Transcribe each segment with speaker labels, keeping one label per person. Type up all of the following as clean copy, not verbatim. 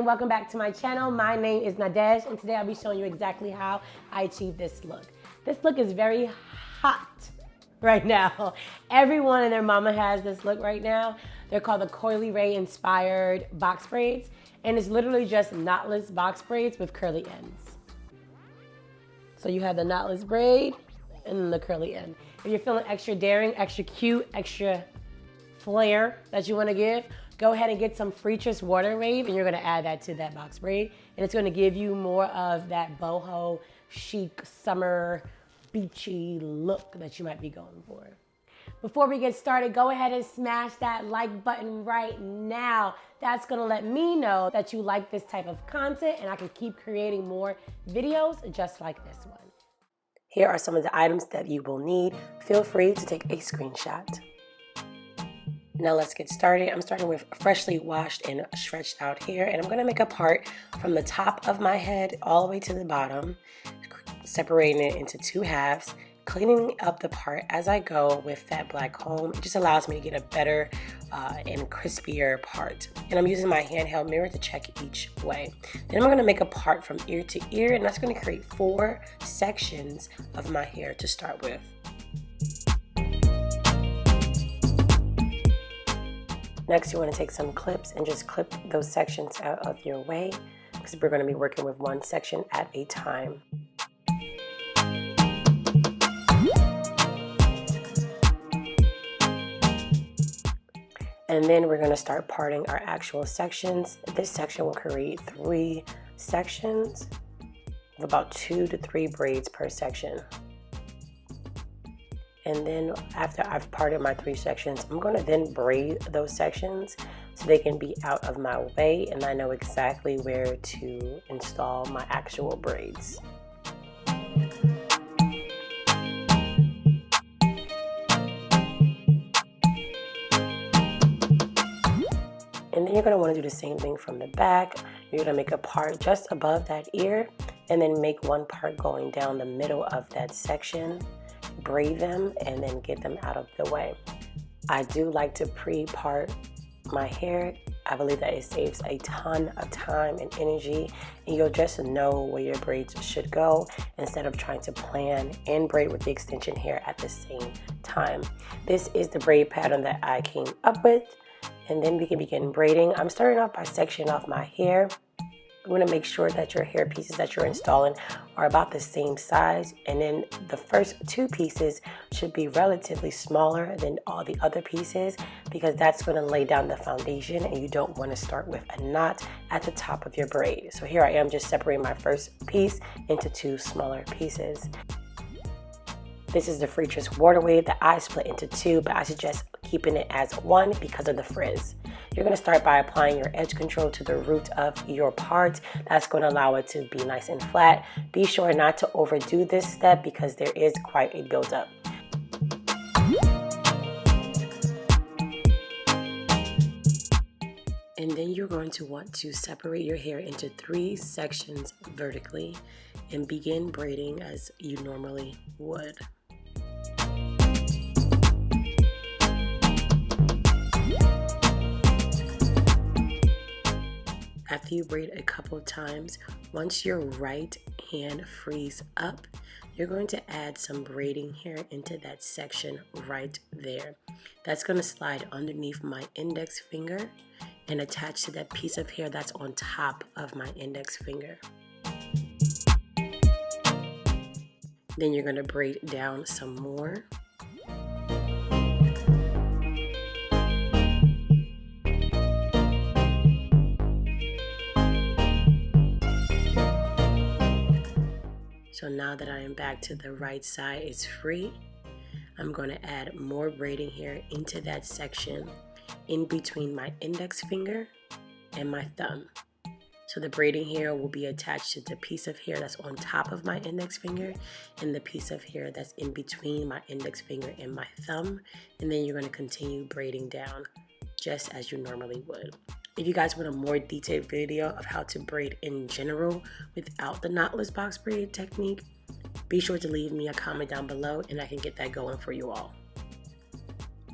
Speaker 1: welcome back to my channel. My name is Nadesh, and today I'll be showing you exactly how I achieve this look. This look is very hot right now. Everyone and their mama has this look right now. They're called the Coi Leray inspired box braids, and it's literally just knotless box braids with curly ends. So you have the knotless braid and then the curly end. If you're feeling extra daring, extra cute, extra flair that you want to give, go ahead and get some FREETRESS water wave, and you're going to add that to that box braid, and it's going to give you more of that boho chic summer beachy look that you might be going for. Before we get started, go ahead and smash that like button right now. That's going to let me know that you like this type of content, and I can keep creating more videos just like this one. Here are some of the items that you will need. Feel free to take a screenshot. Now let's get started. I'm starting with freshly washed and stretched out hair, and I'm going to make a part from the top of my head all the way to the bottom, separating it into two halves, cleaning up the part as I go with that black comb. It just allows me to get a better and crispier part. And I'm using my handheld mirror to check each way. Then I'm going to make a part from ear to ear, and that's going to create 4 sections of my hair to start with. Next, you want to take some clips and just clip those sections out of your way, because we're going to be working with one section at a time. And then we're going to start parting our actual sections. This section will create 3 sections of about 2 to 3 braids per section. And then after I've parted my 3 sections, I'm going to then braid those sections so they can be out of my way, and I know exactly where to install my actual braids. And then you're going to want to do the same thing from the back. You're going to make a part just above that ear, and then make one part going down the middle of that section. Braid them and then get them out of the way. I do like to pre-part my hair. I believe that it saves a ton of time and energy, and you'll just know where your braids should go instead of trying to plan and braid with the extension hair at the same time. This is the braid pattern that I came up with, and then we can begin braiding. I'm starting off by sectioning off my hair. You want to make sure that your hair pieces that you're installing are about the same size, and then the first 2 pieces should be relatively smaller than all the other pieces, because that's going to lay down the foundation, and you don't want to start with a knot at the top of your braid. So here I am just separating my first piece into 2 smaller pieces. This is the FREETRESS water wave that I split into 2, but I suggest keeping it as 1 because of the frizz. You're going to start by applying your edge control to the root of your part. That's going to allow it to be nice and flat. Be sure not to overdo this step because there is quite a buildup. And then you're going to want to separate your hair into 3 sections vertically and begin braiding as you normally would. After you braid a couple of times, once your right hand frees up, you're going to add some braiding hair into that section right there. That's going to slide underneath my index finger and attach to that piece of hair that's on top of my index finger. Then you're going to braid down some more. So now that I am back to the right side is free, I'm going to add more braiding hair into that section in between my index finger and my thumb. So the braiding hair will be attached to the piece of hair that's on top of my index finger and the piece of hair that's in between my index finger and my thumb. And then you're going to continue braiding down just as you normally would. If you guys want a more detailed video of how to braid in general without the knotless box braid technique, be sure to leave me a comment down below and I can get that going for you all.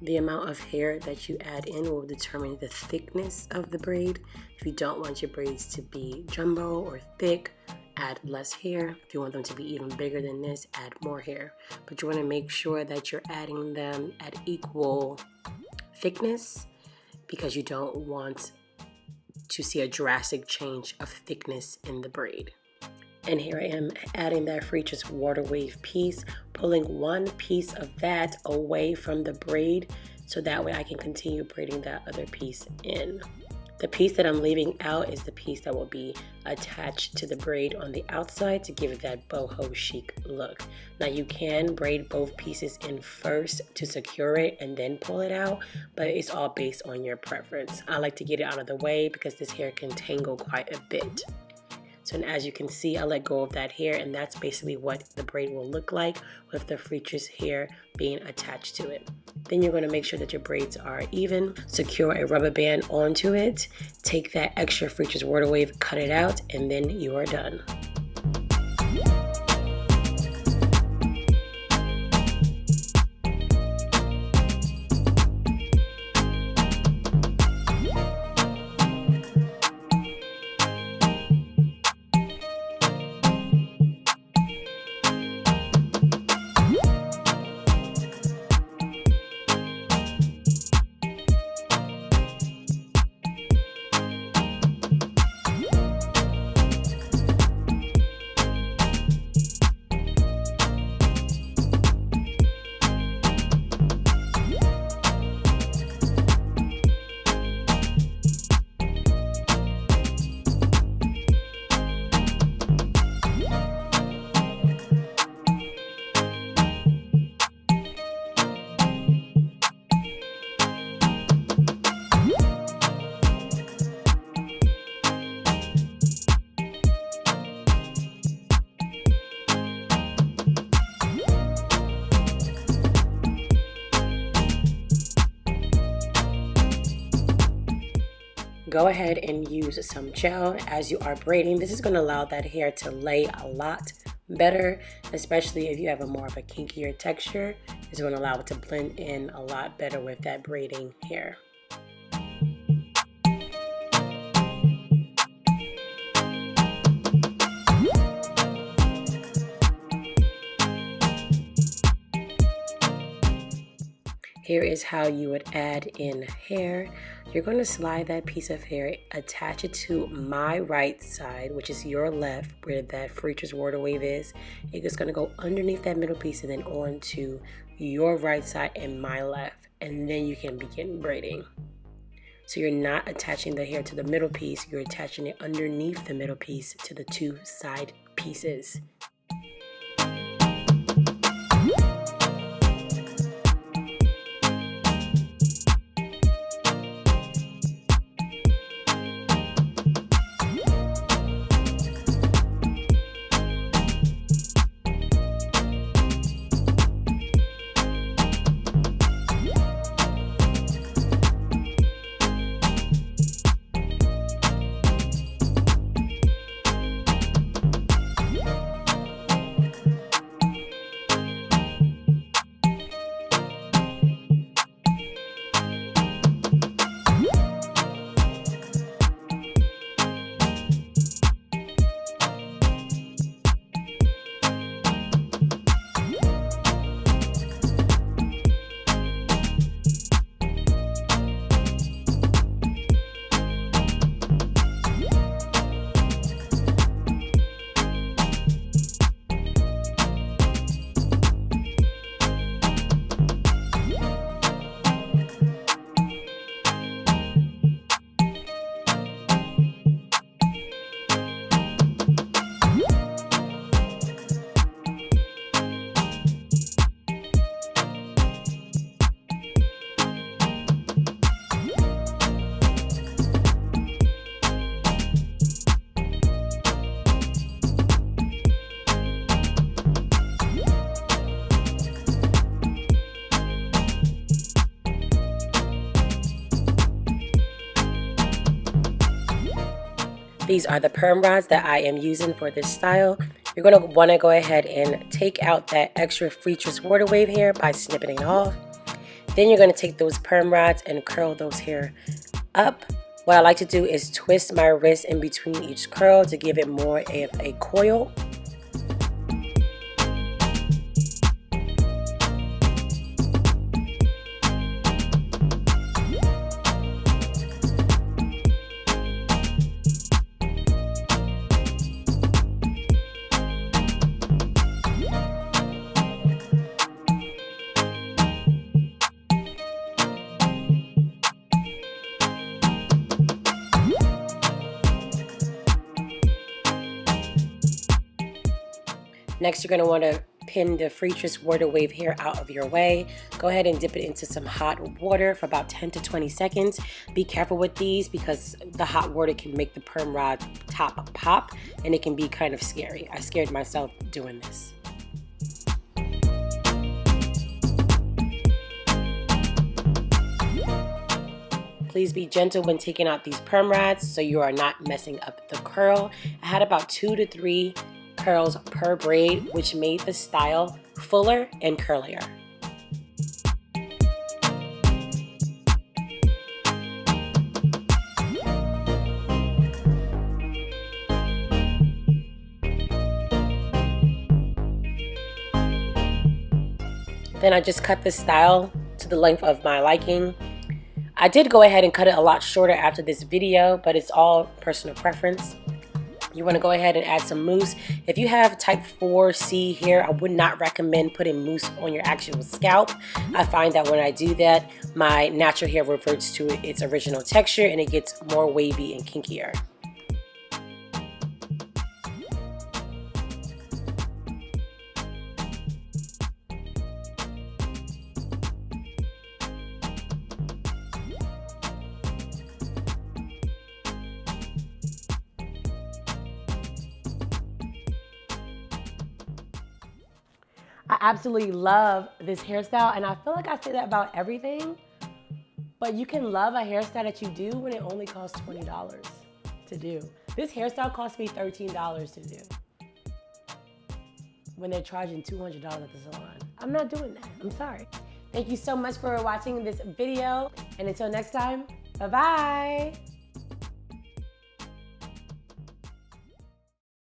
Speaker 1: The amount of hair that you add in will determine the thickness of the braid. If you don't want your braids to be jumbo or thick, add less hair. If you want them to be even bigger than this, add more hair. But you want to make sure that you're adding them at equal thickness, because you don't want to see a drastic change of thickness in the braid. And here I am adding that FREETRESS water wave piece, pulling one piece of that away from the braid so that way I can continue braiding that other piece in. The piece that I'm leaving out is the piece that will be attached to the braid on the outside to give it that boho chic look. Now you can braid both pieces in first to secure it and then pull it out, but it's all based on your preference. I like to get it out of the way because this hair can tangle quite a bit. So as you can see, I let go of that hair, and that's basically what the braid will look like with the FREETRESS hair being attached to it. Then you're going to make sure that your braids are even. Secure a rubber band onto it. Take that extra FREETRESS water wave, cut it out, and then you are done. Go ahead and use some gel as you are braiding. This is going to allow that hair to lay a lot better, especially if you have a more of a kinkier texture. It's going to allow it to blend in a lot better with that braiding hair. Here is how you would add in hair. You're going to slide that piece of hair, attach it to my right side, which is your left, where that FREETRESS water wave is. It's going to go underneath that middle piece and then on to your right side and my left. And then you can begin braiding. So you're not attaching the hair to the middle piece, you're attaching it underneath the middle piece to the two side pieces. These are the perm rods that I am using for this style. You're going to want to go ahead and take out that extra FREETRESS water wave hair by snipping it off. Then you're going to take those perm rods and curl those hair up. What I like to do is twist my wrist in between each curl to give it more of a coil. Next, you're going to want to pin the FREETRESS water wave hair out of your way. Go ahead and dip it into some hot water for about 10 to 20 seconds. Be careful with these because the hot water can make the perm rod top pop and it can be kind of scary. I scared myself doing this. Please be gentle when taking out these perm rods so you are not messing up the curl. I had about 2 to 3 curls per braid, which made the style fuller and curlier. Then I just cut this style to the length of my liking. I did go ahead and cut it a lot shorter after this video, but it's all personal preference. You want to go ahead and add some mousse. If you have type 4C hair, I would not recommend putting mousse on your actual scalp. I find that when I do that, my natural hair reverts to its original texture and it gets more wavy and kinkier. I absolutely love this hairstyle, and I feel like I say that about everything, but you can love a hairstyle that you do when it only costs $20 to do. This hairstyle cost me $13 to do when they're charging $200 at the salon. I'm not doing that. I'm sorry. Thank you so much for watching this video, and until next time, bye-bye.